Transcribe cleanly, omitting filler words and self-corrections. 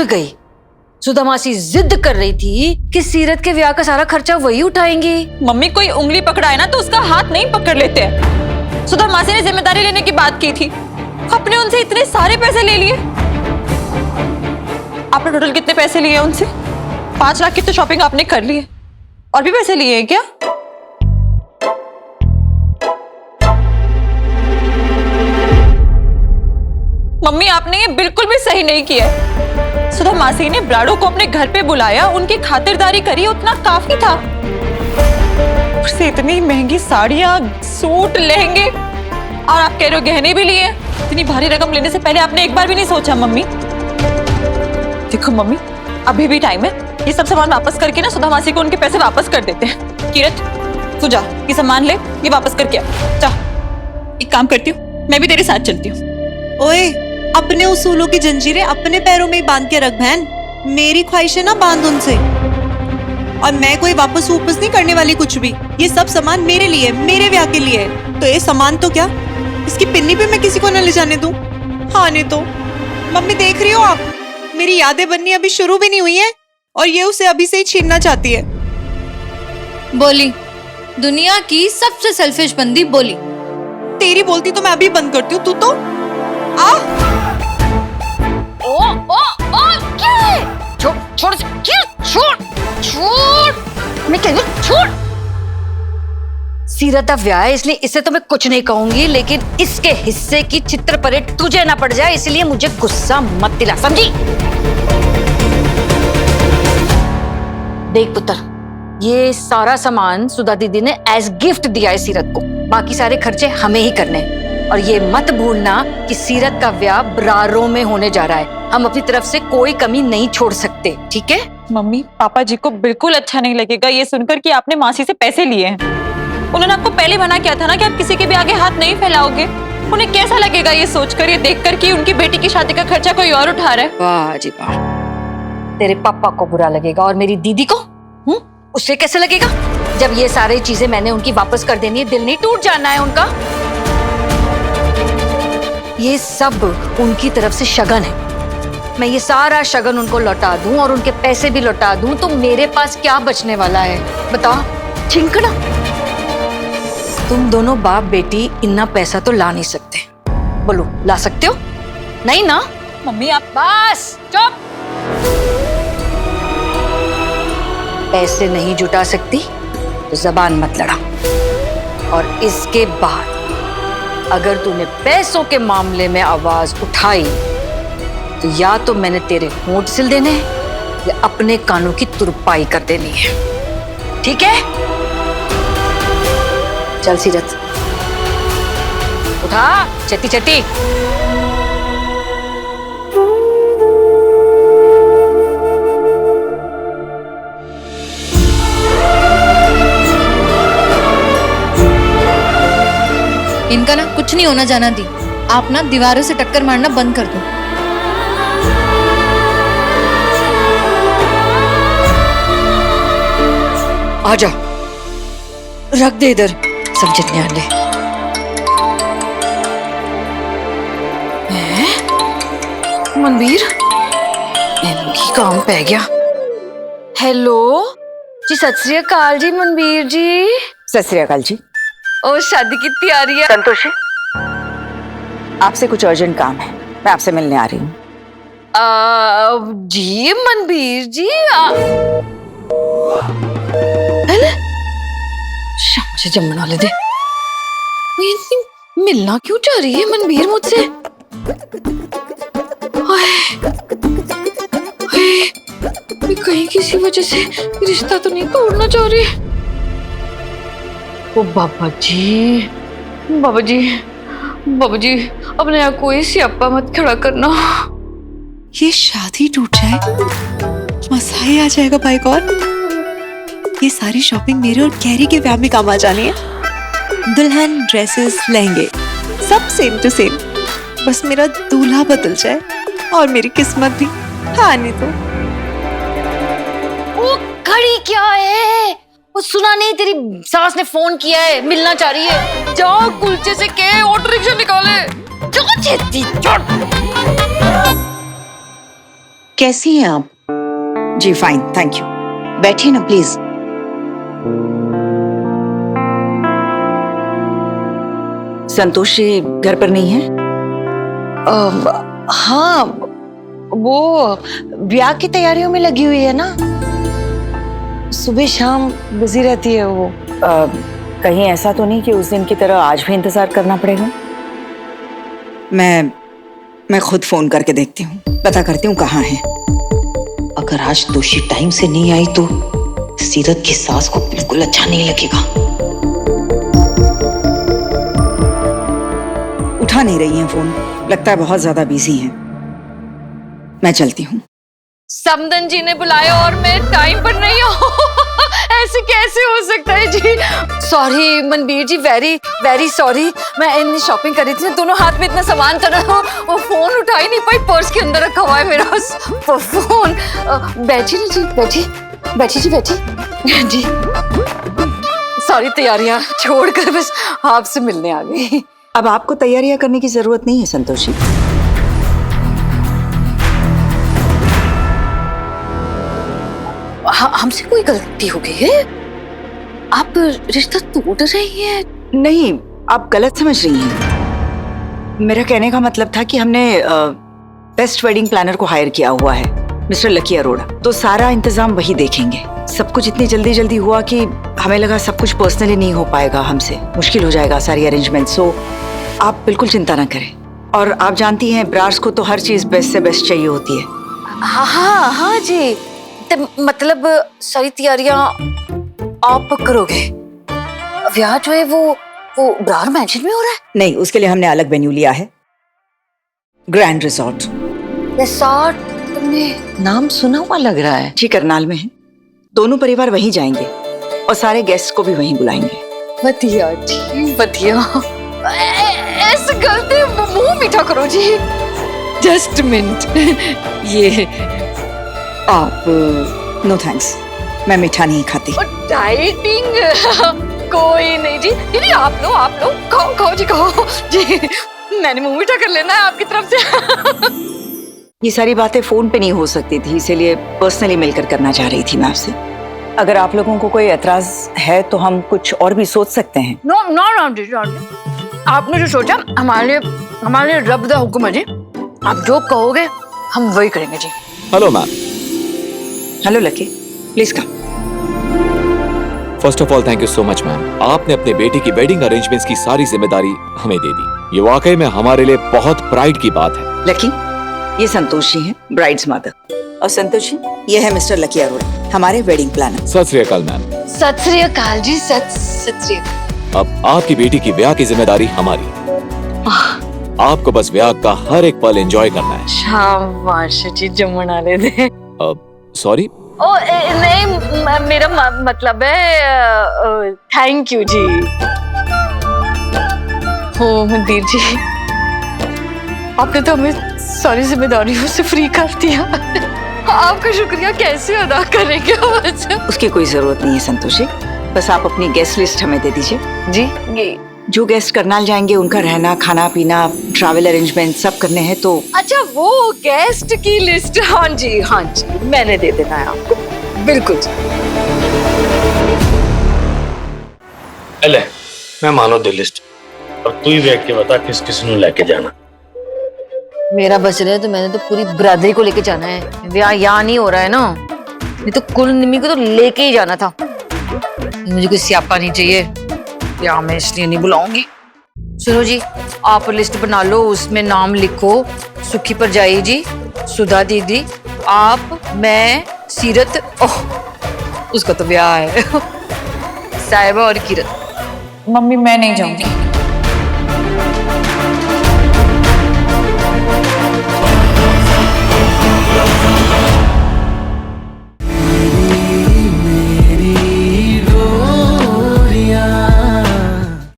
गई। सुधा मासी जिद कर रही थी कि सीरत के ब्याह का सारा खर्चा वही उठाएंगी। मम्मी कोई उंगली पकड़ाए ना तो उसका हाथ नहीं पकड़ लेते हैं। सुधा मासी ने जिम्मेदारी लेने की बात की थी, आपने उनसे इतने सारे पैसे ले लिए। आपने टोटल कितने पैसे लिए उनसे? 5 लाख की तो शॉपिंग आपने कर ली है, और भी पैसे लिए हैं क्या? मम्मी आपने ये बिल्कुल भी सही नहीं किया। सुधा मासी ने ब्राडो को अपने घर पे बुलाया, उनकी खातिरदारी करी, उतना काफी था। उससे इतनी महंगी साड़ियां, सूट, लहंगे, और आप कह रहे हो गहने भी लिए। इतनी भारी रकम लेने से पहले आपने एक बार भी नहीं सोचा मम्मी? देखो मम्मी, अभी भी टाइम है, ये सब सामान वापस करके ना सुधा मासी को उनके पैसे वापस कर देते हैं। किरत तू जा, ये सामान ले, ये वापस करके आ जा। एक काम करती हूँ, मैं भी तेरे साथ चलती हूँ। ओए, अपने उसूलों की जंजीरें अपने पैरों में ही बांध के रख बहन। मेरी ख्वाहिश है ना बांध उनसे, और मैं कोई वापस नहीं करने वाली कुछ भी। ये सब सामान मेरे लिए, मेरे ब्याह के लिए है। तो ये सामान तो क्या, इसकी पिन्नी भी मैं किसी को न ले जाने दूं। हाँ नहीं तो मम्मी देख रही हो आप, मेरी यादें बननी अभी शुरू भी नहीं हुई है और ये उसे अभी से ही छीनना चाहती है। बोली दुनिया की सबसे सेल्फिश बंदी बोली। तेरी बोलती तो मैं अभी बंद करती हूँ, तू तो आ। क्या है? छोड़ छोड़ क्या? छोड़ छोड़, मैं कह रही हूँ छोड़। सीरत का ब्याह है इसलिए इसे तो मैं कुछ नहीं कहूंगी, लेकिन इसके हिस्से की चित्र परेड तुझे ना पड़ जाए इसलिए मुझे गुस्सा मत दिला, समझी? देख पुत्र, ये सारा सामान सुधा दीदी ने एज गिफ्ट दिया है सीरत को, बाकी सारे खर्चे हमें ही करने हैं। और ये मत भूलना कि सीरत का ब्याह ब्रारो में होने जा रहा है, हम अपनी तरफ से कोई कमी नहीं छोड़ सकते, ठीक है? मम्मी, पापा जी को बिल्कुल अच्छा नहीं लगेगा ये सुनकर कि आपने मासी से पैसे लिए हैं। उन्होंने आपको पहले मना किया था ना कि आप किसी के भी आगे हाथ नहीं फैलाओगे। उन्हें कैसा लगेगा ये सोचकर, ये देखकर कि उनकी बेटी की शादी का खर्चा कोई और उठा रहा है? वाह जी वाह, तेरे पापा को बुरा लगेगा और मेरी दीदी को उससे कैसे लगेगा? जब ये सारी चीजें मैंने उनकी वापस कर देनी है, दिल नहीं टूट जाना है उनका। ये सब उनकी तरफ से शगन है, मैं ये सारा शगन उनको लौटा दूं और उनके पैसे भी लौटा दूं तो मेरे पास क्या बचने वाला है बताओ? चिंकना, तुम दोनों बाप बेटी इतना पैसा तो ला नहीं सकते, बोलो ला सकते हो? नहीं ना? मम्मी आप बस चुप। पैसे नहीं जुटा सकती तो जबान मत लड़ा, और इसके बाद अगर तूने पैसों के मामले में आवाज उठाई तो या तो मैंने तेरे होंठ सिल देने या अपने कानों की तुरपाई कर देनी है, ठीक है? चल सीरत, उठा, चटी चटी। इनका ना कुछ नहीं होना जाना दी, आप ना दीवारों से टक्कर मारना बंद कर दो। आजा, रख दे इधर समझने आने। मनवीर, इनकी काम पै गया। हेलो जी, सत श्री अकाल जी मनवीर जी। सत श्री अकाल जी। और शादी की तैयारी है? संतोषी, आपसे कुछ अर्जेंट काम है, मैं आपसे मिलने आ रही हूँ। जी मनवीर जी, मुझे जमना वाले दे। मिलना क्यों चाह रही है मनवीर मुझसे? कहीं किसी वजह से रिश्ता तो नहीं तोड़ना चाह रही? ओ बाबा जी, बाबा जी, बाबा जी, अपने यहाँ कोई सियापा मत खड़ा करना। ये शादी टूट जाए, मजा ही आ जाएगा भाई। और ये सारी शॉपिंग मेरे और कैरी के ब्याह में काम आ जानी है। दुल्हन, ड्रेसेस, लहंगे सब सेम टू सेम, बस मेरा दूल्हा बदल जाए और मेरी किस्मत भी। हाँ नहीं तो वो घड़ी क्या है? वो सुना नहीं, तेरी सास ने फोन किया है, मिलना चाह रही है। जाओ कुलचे से के ऑटो रिक्शा निकाले, जाओ छेती, कैसी हैं आप? जी फाइन, थैंक यू। बैठिए ना प्लीज। संतोषी घर पर नहीं है? हाँ, वो ब्याह की तैयारियों में लगी हुई है ना, सुबह शाम बिजी रहती है वो। कहीं ऐसा तो नहीं कि उस दिन की तरह आज भी इंतजार करना पड़ेगा? मैं खुद फोन करके देखती हूँ, पता करती हूँ कहाँ है। अगर आज दोषी टाइम से नहीं आई तो सीरत की सास को बिल्कुल अच्छा नहीं लगेगा। उठा नहीं रही हैं फोन, लगता है बहुत ज्यादा बिजी हैं। मैं चलती हूँ। समदन जी ने बुलाया और मैं टाइम पर नहीं हूँ। ऐसे कैसे हो सकता है जी? सॉरी मनबीर जी, वेरी वेरी सॉरी। मैं इतनी शॉपिंग कर रही थी, दोनों हाथ में इतना सामान था ना, वो फोन उठा ही नहीं पाई, पर्स के अंदर रखा हुआ है मेरा फोन। बैठी ना जी, बैठी जी, बैठी जी। सॉरी, तैयारियां छोड़कर बस आपसे मिलने आ गई। अब आपको तैयारियां करने की जरूरत नहीं है संतोषी। हमसे कोई गलती हो गई है? आप रिश्ता तोड़ रही हैं? नहीं, आप गलत समझ रही हैं। मेरा कहने का मतलब था कि हमने बेस्ट वेडिंग प्लानर को हायर किया हुआ है, मिस्टर लकी अरोड़ा। तो सारा इंतजाम वही देखेंगे। सब कुछ इतनी जल्दी हुआ कि हमें लगा सब कुछ पर्सनली नहीं हो पाएगा, हमसे मुश्किल हो जाएगा सारी अरेंजमेंट। सो आप बिल्कुल चिंता ना करें। और आप जानती हैं ब्रार्स को तो हर चीज बेस्ट से बेस्ट चाहिए होती है। हाँ जी, मतलब सारी तैयारियां आप करोगे? ब्याह जो है वो ब्रार मैंशन में हो रहा है? नहीं, उसके लिए हमने अलग वेन्यू लिया है, ग्रैंड रिसोर्ट। में नाम सुना हुआ लग रहा है। जी, करनाल में है। दोनों परिवार वहीं जाएंगे और सारे गेस्ट को भी वहीं बुलाएंगे। बढ़िया जी, बढ़िया। ऐसे गलती मुंह मीठा करो जी। जस्ट मिनट, ये आप नो थैंक्स, मैं मीठा नहीं खाती। डाइटिंग कोई नहीं जी। दीदी आप लो खाओ जी, खाओ जी। मैंने मुंह मीठा कर लेना है आपकी तरफ से। ये सारी बातें फोन पे नहीं हो सकती थी, इसीलिए पर्सनली मिलकर करना चाह रही थी मैं आपसे। अगर आप लोगों को कोई एतराज है तो हम कुछ और भी सोच सकते हैं। नो, आपने जो सोचा हमारे रब दा हुक्म है जी। आप जो कहोगे हम वही करेंगे जी। Hello ma'am. Hello Lucky, please come. First of all thank you so much ma'am. आपने अपने बेटी की वेडिंग अरेंजमेंट्स की सारी जिम्मेदारी हमें दे दी। ये वाकई में हमारे लिए बहुत प्राइड की बात है। लकी, ये संतोषी है, ब्राइड्स मदर। और संतोषी, ये है मिस्टर लकी अरोड़ा, हमारे वेडिंग प्लानर। सत श्री अकाल मैम। सत श्री अकाल जी, सत श्री अकाल। अब आपकी बेटी की ब्याह की जिम्मेदारी हमारी। आपको बस ब्याह का हर एक पल एंजॉय करना है। शाबाश जी, जमुना ले दे। सॉरी? नहीं, मेरा मतलब है थैंक यू जी। हो मंदिर जी, आपने तो हमें सारी जिम्मेदारियों से फ्री कर दिया। आपका शुक्रिया कैसे अदा करेंगे? उसकी कोई जरूरत नहीं है संतोषी, बस आप अपनी गेस्ट लिस्ट हमें दे दीजिए। जी, जो गेस्ट करनाल जाएंगे उनका रहना, खाना पीना, ट्रैवल अरेंजमेंट सब करने हैं। तो अच्छा, वो गेस्ट की लिस्ट? हाँ जी, मैंने दे देना है आपको। बिल्कुल जी। ले, मैं मानो दे लिस्ट। अब तू ही देख के बता किस किस ਨੂੰ लेके जाना। मेरा बच रहा है तो मैंने तो पूरी बरादरी को लेके जाना है। ब्याह यहाँ नहीं हो रहा है ना, नहीं तो कुल निमी को तो लेके ही जाना था। मुझे कोई स्यापा नहीं चाहिए, ब्याह मैं इसलिए नहीं बुलाऊंगी। सुनो जी, आप लिस्ट बना लो, उसमें नाम लिखो। सुखी परजाई जी, सुधा दीदी, आप, मैं, सीरत, ओह उसका तो ब्याह है, साहिबा और किरत। मम्मी मैं नहीं जाऊंगी।